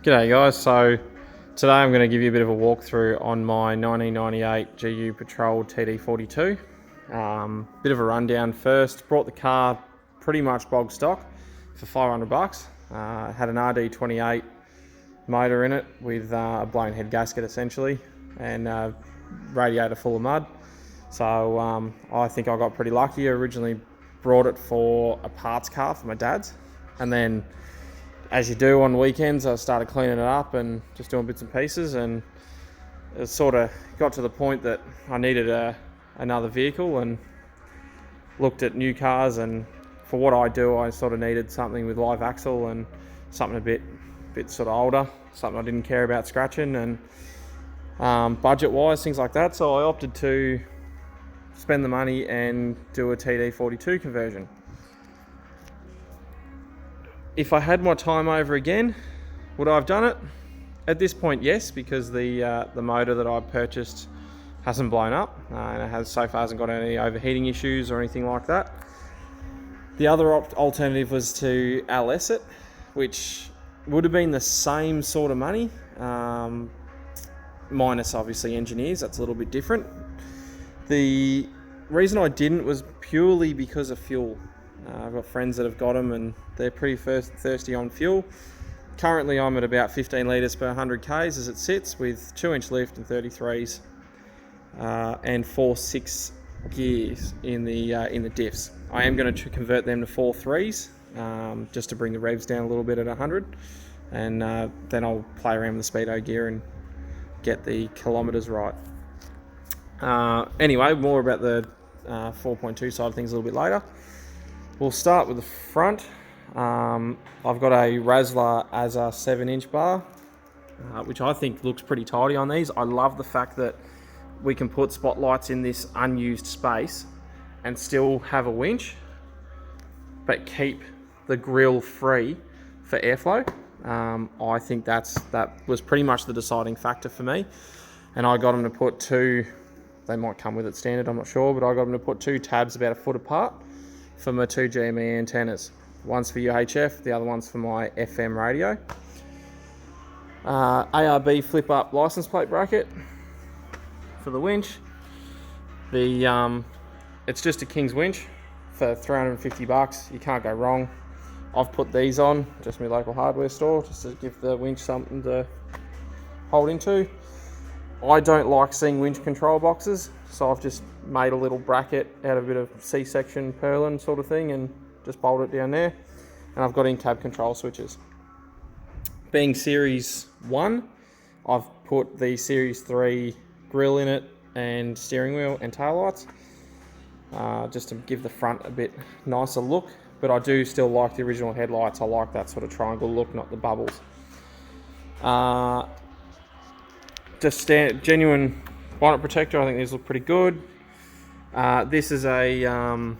G'day guys, so today I'm going to give you a bit of a walkthrough on my 1998 GU Patrol TD42. Bit of a rundown first. Brought the car pretty much bog stock for $500. Had an RD28 motor in it with a blown head gasket essentially, and a radiator full of mud. So I think I got pretty lucky. I originally brought it for a parts car for my dad's, and then as you do on weekends, I started cleaning it up and just doing bits and pieces, and it sort of got to the point that I needed another vehicle and looked at new cars, and for what I do, I sort of needed something with live axle and something a bit sort of older, something I didn't care about scratching, and budget-wise, things like that. So I opted to spend the money and do a TD42 conversion. If I had my time over again, would I have done it? At this point, yes, because the motor that I purchased hasn't blown up, and it so far hasn't got any overheating issues or anything like that. The other alternative was to LS it, which would have been the same sort of money, minus obviously engineers. That's a little bit different. The reason I didn't was purely because of fuel. I've got friends that have got them and they're pretty thirsty on fuel. Currently I'm at about 15 litres per 100 Ks as it sits, with 2-inch lift and 33s, and 4.6 gears in the diffs. I am going to convert them to 4.3s, just to bring the revs down a little bit at 100, and then I'll play around with the speedo gear and get the kilometres right. Anyway, more about the 4.2 side of things a little bit later. We'll start with the front. I've got a Razzler as a 7-inch bar, which I think looks pretty tidy on these. I love the fact that we can put spotlights in this unused space and still have a winch, but keep the grille free for airflow. I think that was pretty much the deciding factor for me. And I got them to put two, they might come with it standard, I'm not sure, but I got them to put two tabs about a foot apart for my two GME antennas. One's for UHF, the other one's for my FM radio. ARB flip up license plate bracket for the winch. It's just a King's winch for $350. You can't go wrong. I've put these on, just my local hardware store, just to give the winch something to hold into. I don't like seeing winch control boxes, so I've just made a little bracket out of a bit of C-section purlin sort of thing and just bolt it down there. And I've got in-cab control switches. Being Series 1, I've put the Series 3 grille in it and steering wheel and taillights, just to give the front a bit nicer look. But I do still like the original headlights. I like that sort of triangle look, not the bubbles. Just genuine bonnet protector. I think these look pretty good. This is a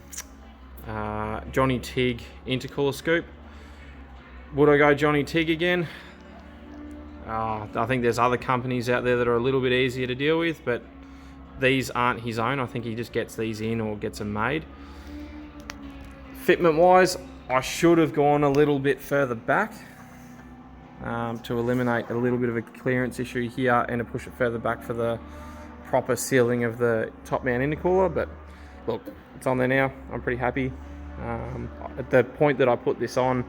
Johnny Tig intercooler scoop. Would I go Johnny Tig again? I think there's other companies out there that are a little bit easier to deal with, but these aren't his own. I think he just gets these in or gets them made. Fitment wise, I should have gone a little bit further back to eliminate a little bit of a clearance issue here, and to push it further back for the proper sealing of the top mount intercooler. But look, it's on there now. I'm pretty happy. At the point that I put this on,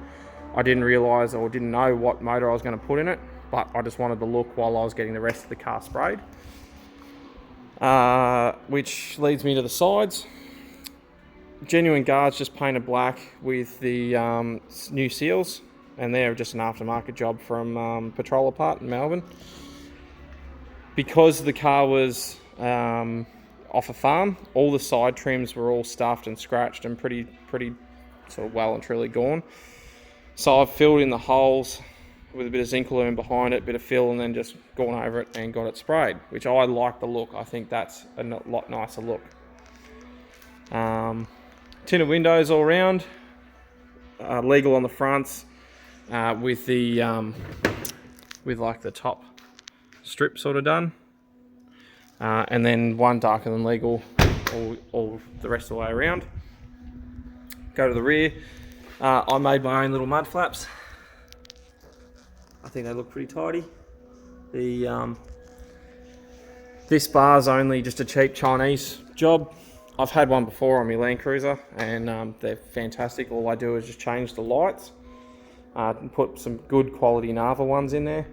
I didn't realise or didn't know what motor I was going to put in it, but I just wanted the look while I was getting the rest of the car sprayed. Which leads me to the sides. Genuine guards just painted black with the new seals, and they're just an aftermarket job from Patrol Apart in Melbourne. Because the car was off a farm, all the side trims were all stuffed and scratched and pretty sort of well and truly gone. So I've filled in the holes with a bit of Zinc-Aluminum behind it, a bit of fill, and then just gone over it and got it sprayed, which I like the look. I think that's a lot nicer look. Tinted windows all around, legal on the fronts, with the with like the top strip sort of done, and then one darker than legal all the rest of the way around. Go to the rear. I made my own little mud flaps. I think they look pretty tidy. This bar's only just a cheap Chinese job. I've had one before on my Land Cruiser, and they're fantastic. All I do is just change the lights, and put some good quality Nava ones in there,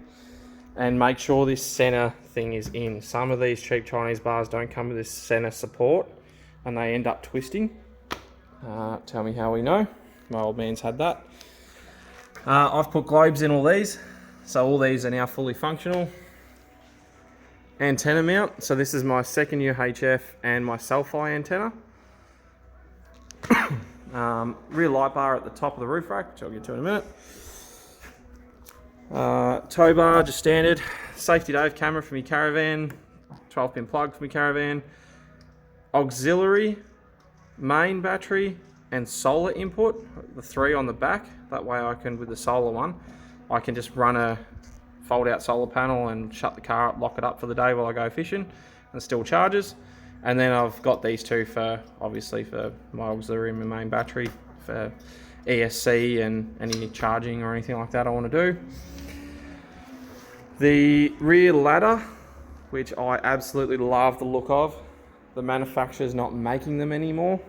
and make sure this center thing is in. Some of these cheap Chinese bars don't come with this center support, and they end up twisting. Tell me how we know. My old man's had that. I've put globes in all these, so all these are now fully functional. Antenna mount, so this is my second UHF and my Selfie antenna. Rear light bar at the top of the roof rack, which I'll get to in a minute. Tow bar, just standard. Safety Dave camera for my caravan. 12-pin plug for my caravan. Auxiliary, main battery, and solar input. The 3 on the back. That way I can, with the solar one, I can just run a fold-out solar panel and shut the car up, lock it up for the day while I go fishing, and it still charges. And then I've got these two for, obviously, for my auxiliary and my main battery, for ESC and any charging or anything like that I want to do. The rear ladder, which I absolutely love the look of. The manufacturer's not making them anymore.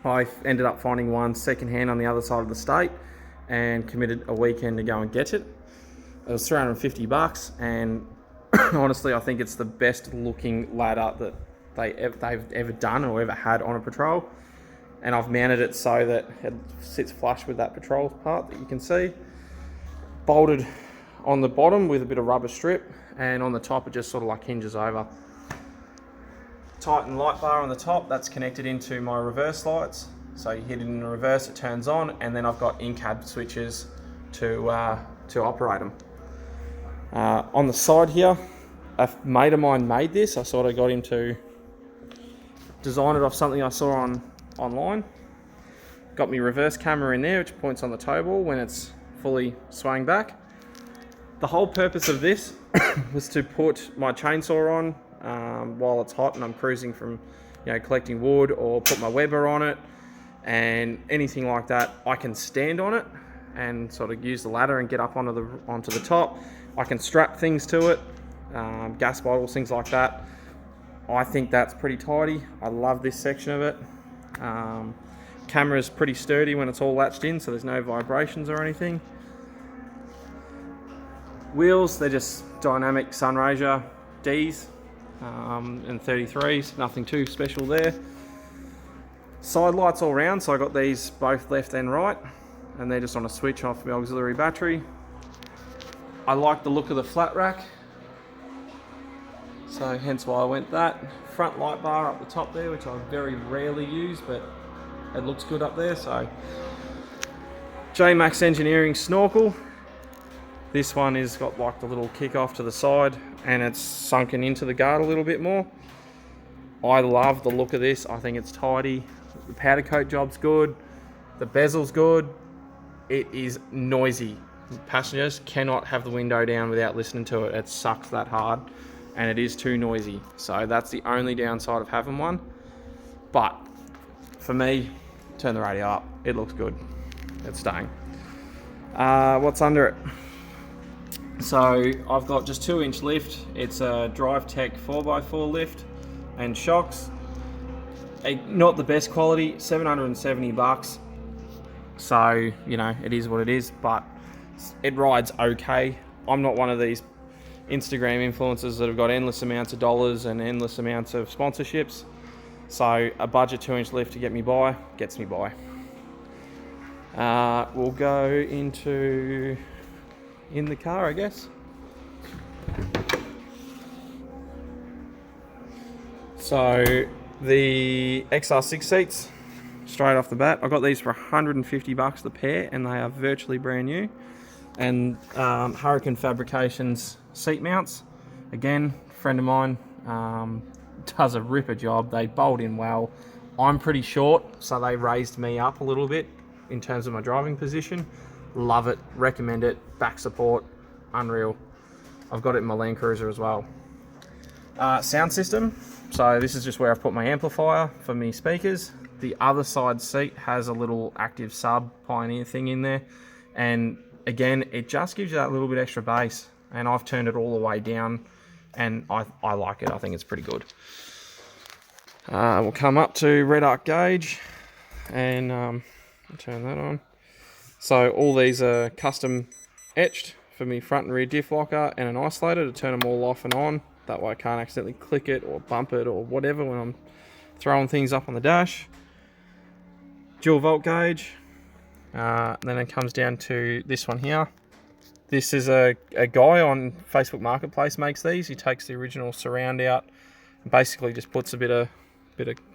I ended up finding one secondhand on the other side of the state and committed a weekend to go and get it. It was $350, and honestly, I think it's the best looking ladder that they've ever done or ever had on a Patrol. And I've mounted it so that it sits flush with that Patrol part that you can see. Bolted on the bottom with a bit of rubber strip, and on the top it just sort of like hinges over. Titan light bar on the top, that's connected into my reverse lights. So you hit it in the reverse, it turns on, and then I've got in-cab switches to operate them. On the side here, a mate of mine made this. I sort of got him to design it off something I saw online. Got me reverse camera in there, which points on the tow ball when it's fully swung back. The whole purpose of this was to put my chainsaw on while it's hot and I'm cruising from, collecting wood, or put my Weber on it, and anything like that. I can stand on it and sort of use the ladder and get up onto the top. I can strap things to it, gas bottles, things like that. I think that's pretty tidy. I love this section of it. Camera's pretty sturdy when it's all latched in, so there's no vibrations or anything. Wheels, they're just dynamic Sunraysia Ds and 33s, nothing too special there. Side lights all round, so I got these both left and right, and they're just on a switch off my auxiliary battery. I like the look of the flat rack, so hence why I went that. Front light bar up the top there, which I very rarely use, but it looks good up there. So J-Max Engineering snorkel. This one has got like the little kick off to the side, and it's sunken into the guard a little bit more. I love the look of this. I think it's tidy. The powder coat job's good. The bezel's good. It is noisy. Passengers cannot have the window down without listening to it. It sucks that hard, and it is too noisy. So that's the only downside of having one. But for me, turn the radio up. It looks good. It's staying. What's under it? So I've got just 2-inch lift. It's a Drive Tech 4x4 lift and shocks. Not the best quality, $770. So, it is what it is, but it rides okay. I'm not one of these Instagram influencers that have got endless amounts of dollars and endless amounts of sponsorships. So a budget 2-inch lift to get me by, gets me by. We'll go into in the car, I guess. So the XR6 seats, straight off the bat, I got these for $150 the pair, and they are virtually brand new. And Hurricane Fabrications seat mounts, again, friend of mine, does a ripper job. They bolt in well. I'm pretty short, so they raised me up a little bit in terms of my driving position. Love it, recommend it, back support, unreal. I've got it in my Land Cruiser as well. Sound system, so this is just where I've put my amplifier for me speakers. The other side seat has a little active sub Pioneer thing in there, and again, it just gives you that little bit extra bass, and I've turned it all the way down, and I like it. I think it's pretty good. We'll come up to red arc gauge, and I'll turn that on. So all these are custom etched for me front and rear diff locker and an isolator to turn them all off and on. That way I can't accidentally click it or bump it or whatever when I'm throwing things up on the dash. Dual volt gauge. Then it comes down to this one here. This is a guy on Facebook Marketplace makes these. He takes the original surround out and basically just puts a bit of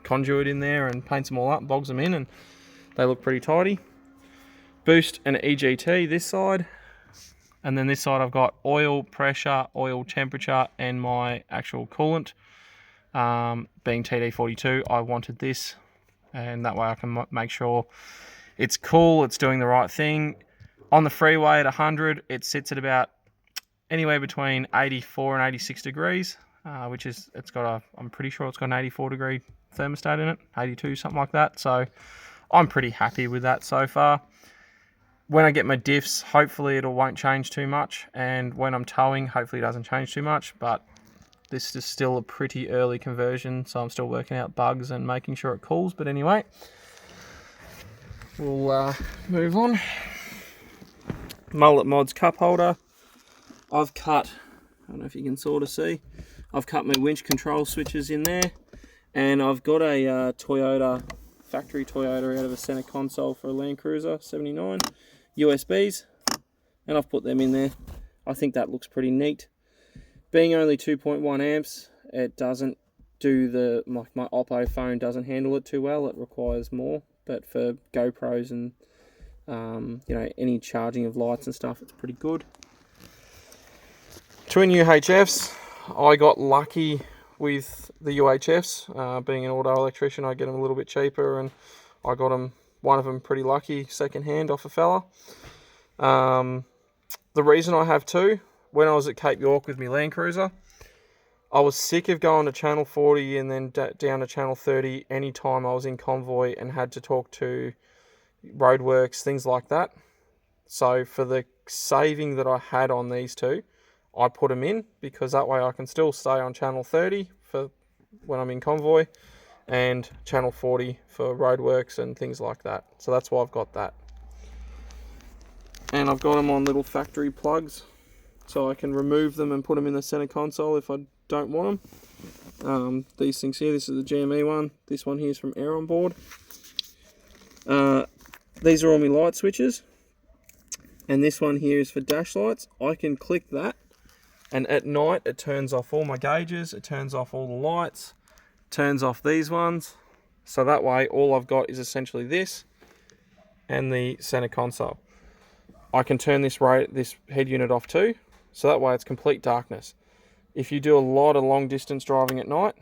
conduit in there and paints them all up, bogs them in, and they look pretty tidy. Boost and EGT this side, and then this side I've got oil pressure, oil temperature, and my actual coolant. Being TD42, I wanted this, and that way I can make sure it's cool, it's doing the right thing. On the freeway at 100, it sits at about anywhere between 84 and 86 degrees, which is, I'm pretty sure it's got an 84 degree thermostat in it, 82, something like that. So I'm pretty happy with that so far. When I get my diffs, hopefully it won't change too much, and when I'm towing, hopefully it doesn't change too much, but this is still a pretty early conversion, so I'm still working out bugs and making sure it cools. But anyway, we'll move on. Mullet Mods cup holder. I've cut, I don't know if you can sort of see, I've cut my winch control switches in there, and I've got a factory Toyota out of a center console for a Land Cruiser 79 USBs, and I've put them in there. I think that looks pretty neat. Being only 2.1 amps, it doesn't do my Oppo phone doesn't handle it too well. It requires more, but for GoPros and any charging of lights and stuff, it's pretty good. Twin UHFs. I got lucky with the UHFs. Being an auto electrician, I get them a little bit cheaper, and I got one of them pretty lucky second hand off a fella. The reason I have two, when I was at Cape York with my Land Cruiser, I was sick of going to channel 40 and then down to channel 30 anytime I was in convoy and had to talk to roadworks, things like that. So for the saving that I had on these two, I put them in, because that way I can still stay on channel 30 for when I'm in convoy, and channel 40 for roadworks and things like that. So that's why I've got that. And I've got them on little factory plugs, so I can remove them and put them in the center console if I don't want them. These things here, this is the GME one. This one here is from Air On Board. These are all my light switches, and this one here is for dash lights. I can click that, and at night it turns off all my gauges, it turns off all the lights, turns off these ones, so that way all I've got is essentially this and the center console. I can turn this head unit off too, so that way it's complete darkness. If you do a lot of long distance driving at night,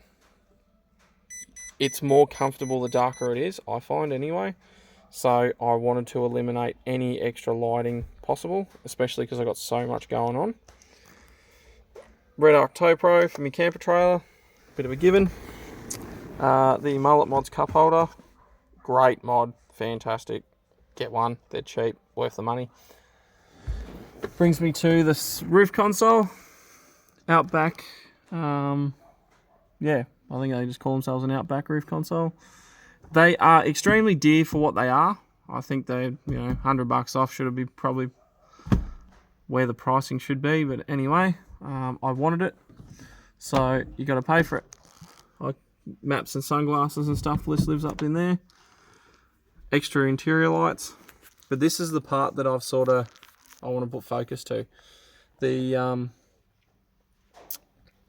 it's more comfortable the darker it is, I find anyway. So I wanted to eliminate any extra lighting possible, especially because I got so much going on. Red Arc Tow Pro for my camper trailer, bit of a given. The Mullet Mods cup holder, great mod, fantastic. Get one, they're cheap, worth the money. Brings me to this roof console. Outback, yeah, I think they just call themselves an Outback roof console. They are extremely dear for what they are. I think they, $100 off should be probably where the pricing should be. But anyway, I wanted it, so you got to pay for it. Maps and sunglasses and stuff. List lives up in there. Extra interior lights, but this is the part that I want to put focus to. The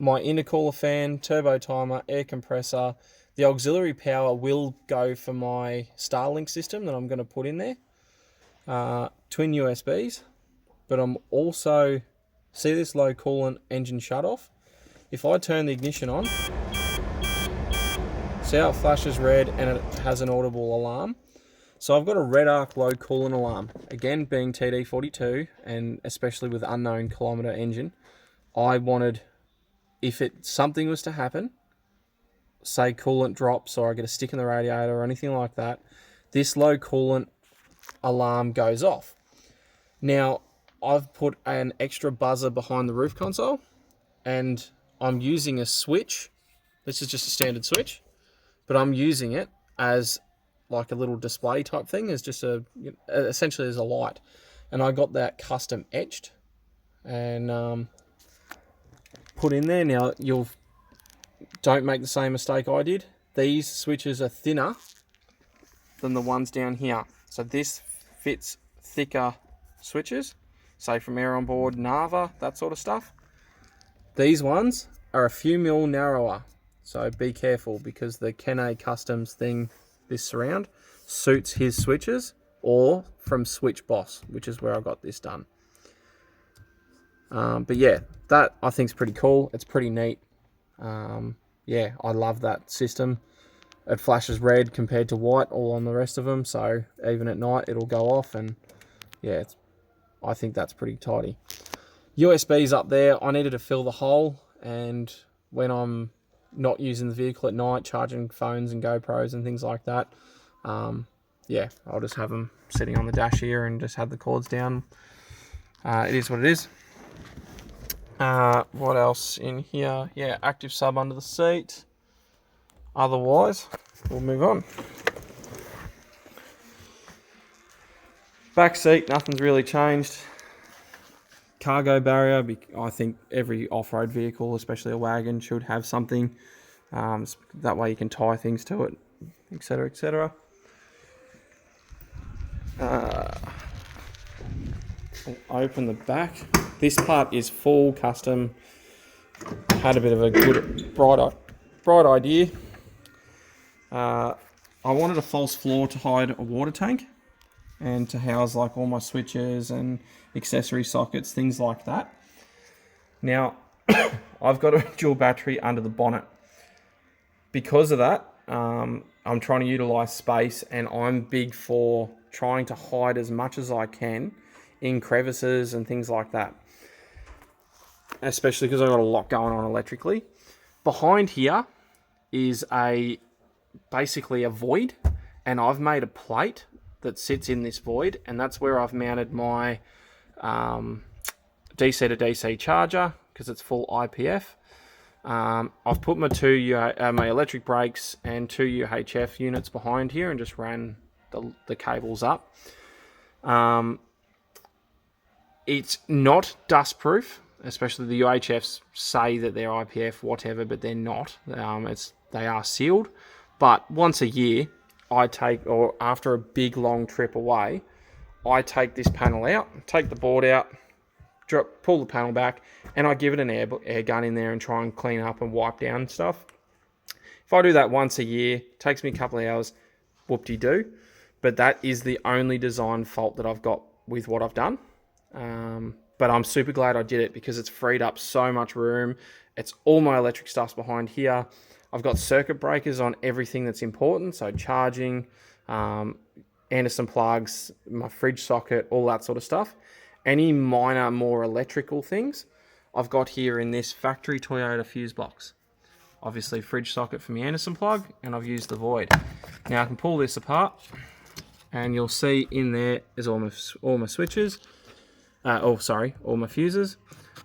my intercooler fan, turbo timer, air compressor. The auxiliary power will go for my Starlink system that I'm going to put in there. Twin USBs. But I'm also, see this low coolant engine shut off? If I turn the ignition on, see how it flashes red and it has an audible alarm? So I've got a red arc low coolant alarm. Again, being TD42 and especially with unknown kilometer engine, I wanted, if something was to happen, say coolant drops or I get a stick in the radiator or anything like that, this low coolant alarm goes off. Now, I've put an extra buzzer behind the roof console, and I'm using a switch. This is just a standard switch, but I'm using it as like a little display type thing, as just essentially as a light. And I got that custom etched and put in there. Now, don't make the same mistake I did. These switches are thinner than the ones down here. So this fits thicker switches, say from Air On Board, Nava, that sort of stuff. These ones are a few mil narrower, so be careful, because the Kene Customs thing, this surround, suits his switches, or from Switch Boss, which is where I got this done. But yeah, that I think is pretty cool. It's pretty neat. Yeah, I love that system. It flashes red compared to white all on the rest of them, so even at night it'll go off, and yeah, I think that's pretty tidy. USB's up there. I needed to fill the hole, and when I'm not using the vehicle at night, charging phones and GoPros and things like that, yeah, I'll just have them sitting on the dash here and just have the cords down. It is what it is. What else in here? Yeah, active sub under the seat. Otherwise, we'll move on. Back seat, nothing's really changed. Cargo barrier, I think every off-road vehicle, especially a wagon, should have something. That way you can tie things to it, etc, etc. Open the back. This part is full custom. Had a bit of a good, bright idea. I wanted a false floor to hide a water tank and to house like all my switches and accessory sockets, things like that. Now, I've got a dual battery under the bonnet. Because of that, I'm trying to utilize space, and I'm big for trying to hide as much as I can in crevices and things like that. Especially because I've got a lot going on electrically. Behind here is basically a void, and I've made a plate that sits in this void, and that's where I've mounted my DC to DC charger, because it's full IPF. I've put my my electric brakes and 2 UHF units behind here and just ran the cables up. It's not dust proof, especially the UHFs say that they're IPF, whatever, but they're not. They are sealed. But once a year, or after a big long trip away, I take this panel out, take the board out, pull the panel back, and I give it an air gun in there and try and clean up and wipe down stuff. If I do that once a year, it takes me a couple of hours, whoop-de-doo. But that is the only design fault that I've got with what I've done. But I'm super glad I did it, because it's freed up so much room. It's all my electric stuff's behind here. I've got circuit breakers on everything that's important, so charging, Anderson plugs, my fridge socket, all that sort of stuff. Any minor, more electrical things, I've got here in this factory Toyota fuse box. Obviously, fridge socket for my Anderson plug, and I've used the void. Now I can pull this apart, and you'll see in there is all my switches. All my fuses.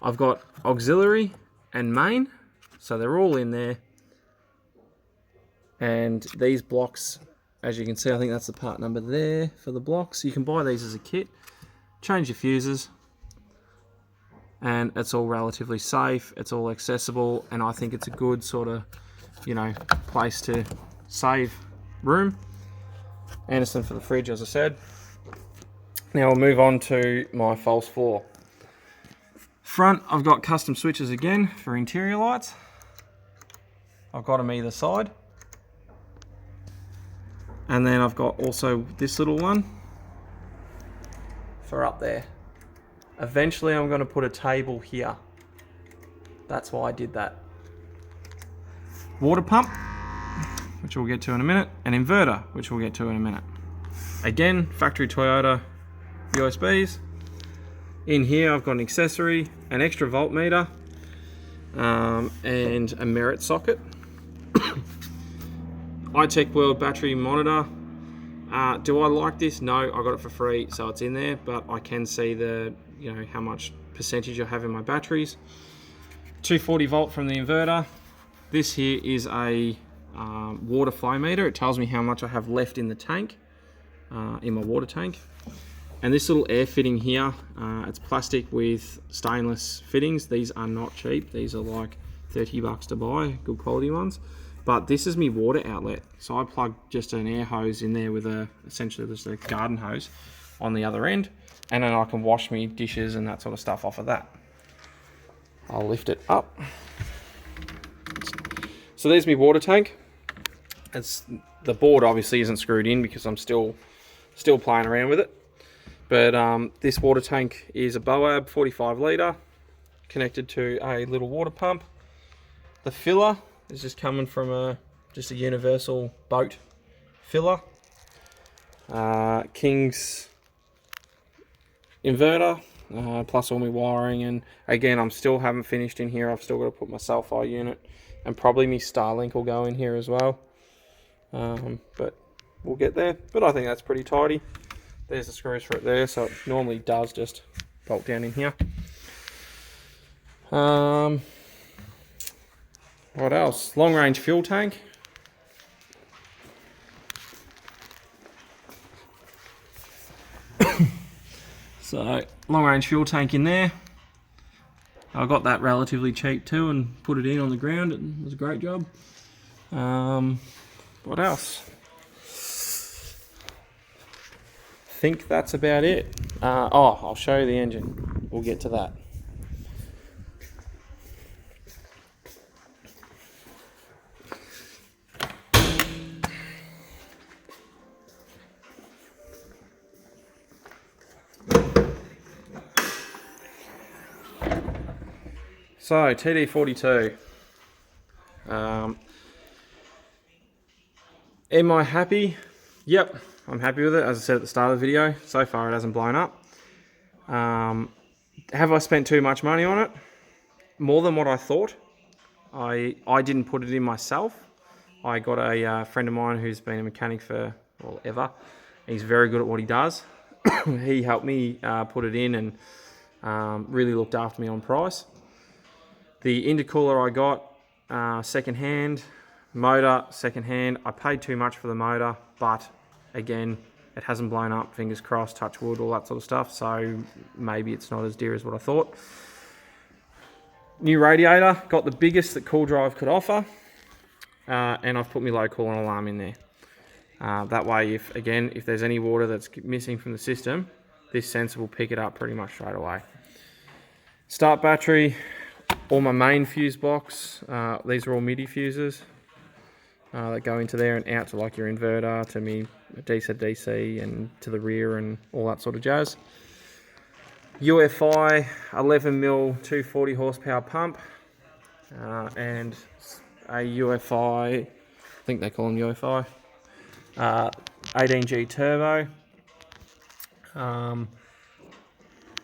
I've got auxiliary and main, so they're all in there. And these blocks, as you can see, I think that's the part number there for the blocks. You can buy these as a kit, change your fuses, and it's all relatively safe, it's all accessible, and I think it's a good sort of, place to save room. Anderson for the fridge, as I said. Now we'll move on to my false floor. Front, I've got custom switches again for interior lights. I've got them either side. And then I've got also this little one for up there. Eventually I'm going to put a table here. That's why I did that. Water pump, which we'll get to in a minute. An inverter, which we'll get to in a minute. Again, factory Toyota USBs. In here I've got an accessory, an extra voltmeter, and a merit socket. iTech World battery monitor. Do I like this? No, I got it for free, so it's in there, but I can see the you know, how much percentage I have in my batteries. 240 volt from the inverter. This here is a water flow meter. It tells me how much I have left in the tank, in my water tank. And this little air fitting here, it's plastic with stainless fittings. These are not cheap. These are like 30 bucks to buy, good quality ones. But this is my water outlet. So I plug just an air hose in there with essentially just a garden hose on the other end. And then I can wash me dishes and that sort of stuff off of that. I'll lift it up. So there's my water tank. The board obviously isn't screwed in because I'm still playing around with it. But this water tank is a Boab 45 litre connected to a little water pump. The filler is just coming from just a universal boat filler. King's inverter, plus all my wiring, and again I still haven't finished in here. I've still got to put my self-eye unit, and probably my Starlink will go in here as well. But we'll get there. But I think that's pretty tidy. There's the screws for it there, so it normally does just bolt down in here. What else? Long range fuel tank. So long range fuel tank in there. I got that relatively cheap too and put it in on the ground. It was a great job. What else? I think that's about it. I'll show you the engine. We'll get to that. So TD42. Am I happy? Yep, I'm happy with it. As I said at the start of the video, so far it hasn't blown up. Have I spent too much money on it? More than what I thought. I didn't put it in myself. I got a friend of mine who's been a mechanic for, well, ever. He's very good at what he does. He helped me put it in and really looked after me on price. The intercooler I got second hand, motor second hand. I paid too much for the motor, but again, it hasn't blown up, fingers crossed, touch wood, all that sort of stuff, so maybe it's not as dear as what I thought. New radiator, got the biggest that Cool Drive could offer, and I've put my low coolant alarm in there. That way, if there's any water that's missing from the system, this sensor will pick it up pretty much straight away. Start battery, all my main fuse box, these are all MIDI fuses that go into there and out to like your inverter, to me DC and to the rear and all that sort of jazz. UFI 11mm 240 horsepower pump, and a UFI, I think they call them UFI, 18G turbo.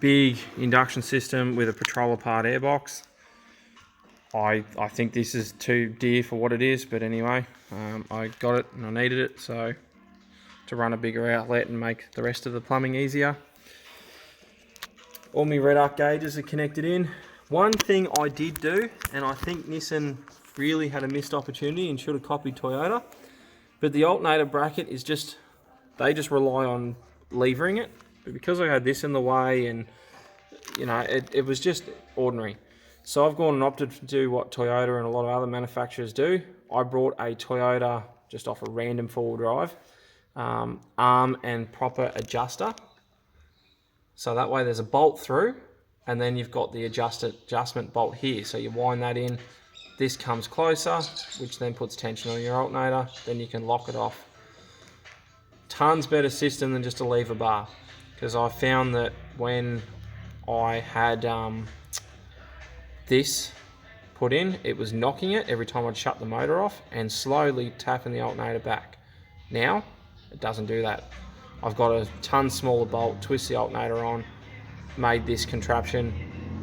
Big induction system with a Patrol apart airbox. I think this is too dear for what it is, but anyway, I got it and I needed it, so to run a bigger outlet and make the rest of the plumbing easier. All my red arc gauges are connected in. One thing I did do, and I think Nissan really had a missed opportunity and should have copied Toyota, but the alternator bracket is just, they just rely on levering it, but because I had this in the way and you know, it was just ordinary. So I've gone and opted to do what Toyota and a lot of other manufacturers do. I brought a Toyota just off a random four-wheel drive, arm and proper adjuster. So that way there's a bolt through, and then you've got the adjustment bolt here. So you wind that in, this comes closer, which then puts tension on your alternator, then you can lock it off. Tons better system than just a lever bar, because I found that when I had this put in, it was knocking it every time I'd shut the motor off and slowly tapping the alternator back. Now, it doesn't do that. I've got a ton smaller bolt, twist the alternator on, made this contraption,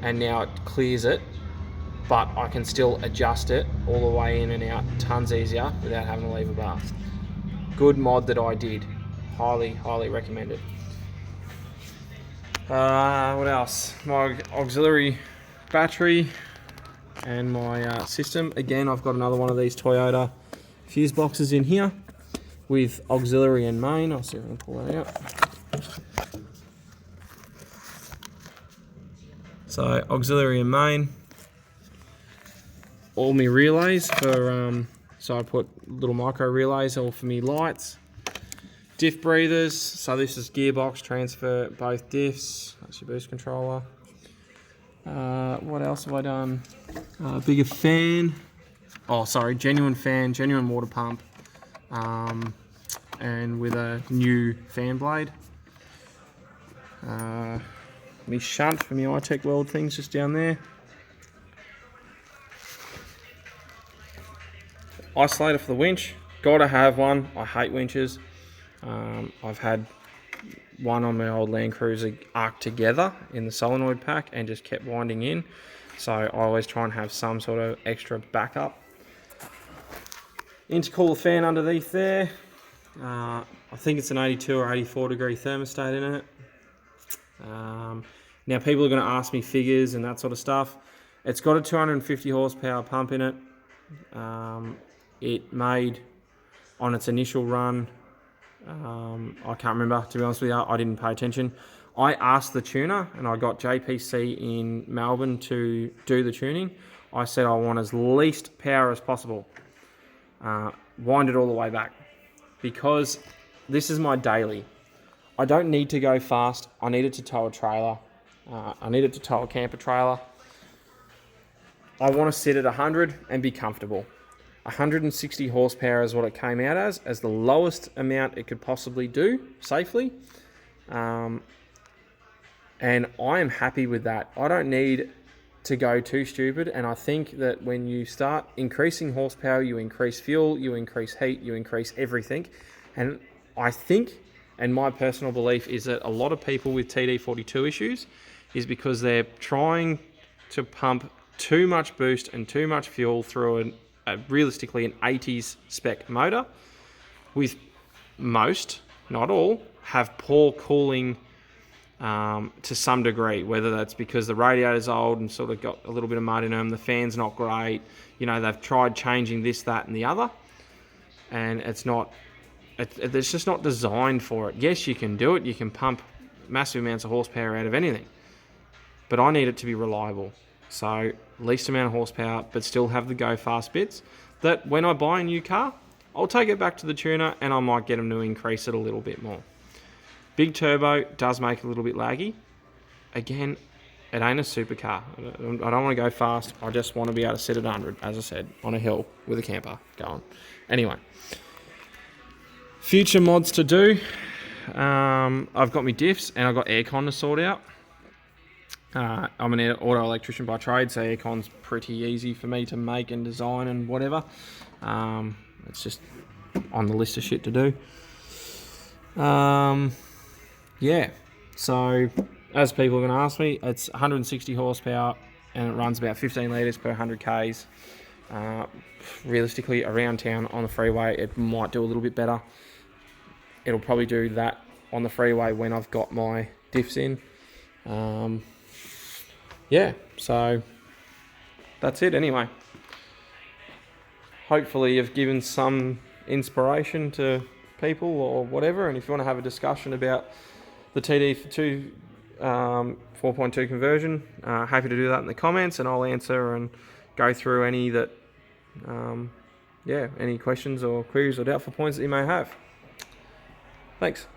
and now it clears it, but I can still adjust it all the way in and out tons easier without having to leave a bar. Good mod that I did. Highly, highly recommended. What else? My auxiliary battery and my system. Again, I've got another one of these Toyota fuse boxes in here with auxiliary and main. I'll see if I can pull that out. So auxiliary and main. All my relays for, so I put little micro relays all for me lights. Diff breathers, so this is gearbox transfer, both diffs. That's your boost controller. What else have I done? Bigger fan. Oh, sorry, genuine fan, genuine water pump, and with a new fan blade. Me shunt for me iTech World things just down there. Isolator for the winch. Gotta have one. I hate winches. I've had one on my old Land Cruiser arc together in the solenoid pack and just kept winding in. So I always try and have some sort of extra backup. Intercooler fan underneath there. I think it's an 82 or 84 degree thermostat in it. Now people are going to ask me figures and that sort of stuff. It's got a 250 horsepower pump in it. It made, on its initial run, I can't remember, to be honest with you, I didn't pay attention. I asked the tuner and I got JPC in Melbourne to do the tuning. I said I want as least power as possible. Wind it all the way back. Because this is my daily. I don't need to go fast. I need it to tow a trailer. I need it to tow a camper trailer. I want to sit at 100 and be comfortable. 160 horsepower is what it came out as the lowest amount it could possibly do safely. And I am happy with that. I don't need to go too stupid. And I think that when you start increasing horsepower, you increase fuel, you increase heat, you increase everything. And I think, and my personal belief is that a lot of people with TD42 issues is because they're trying to pump too much boost and too much fuel through realistically an 80s spec motor, with most, not all, have poor cooling to some degree, whether that's because the radiator's old and sort of got a little bit of mud in them, the fan's not great, you know, they've tried changing this, that and the other, and it's just not designed for it. Yes, you can do it, you can pump massive amounts of horsepower out of anything, but I need it to be reliable. So least amount of horsepower, but still have the go fast bits that when I buy a new car, I'll take it back to the tuner and I might get them to increase it a little bit more. Big turbo does make it a little bit laggy. Again, it ain't a supercar. I don't want to go fast. I just want to be able to sit at 100, as I said, on a hill with a camper going. Anyway, future mods to do. I've got my diffs and I've got aircon to sort out. I'm an auto electrician by trade, so aircon's pretty easy for me to make and design and whatever. It's just on the list of shit to do. Yeah, so as people are going to ask me, it's 160 horsepower and it runs about 15 litres per 100 Ks. Realistically, around town on the freeway, it might do a little bit better. It'll probably do that on the freeway when I've got my diffs in. Yeah, so that's it anyway. Hopefully you've given some inspiration to people or whatever, and if you want to have a discussion about the TD42 4.2 conversion, happy to do that in the comments, and I'll answer and go through any that, any questions or queries or doubtful points that you may have. Thanks.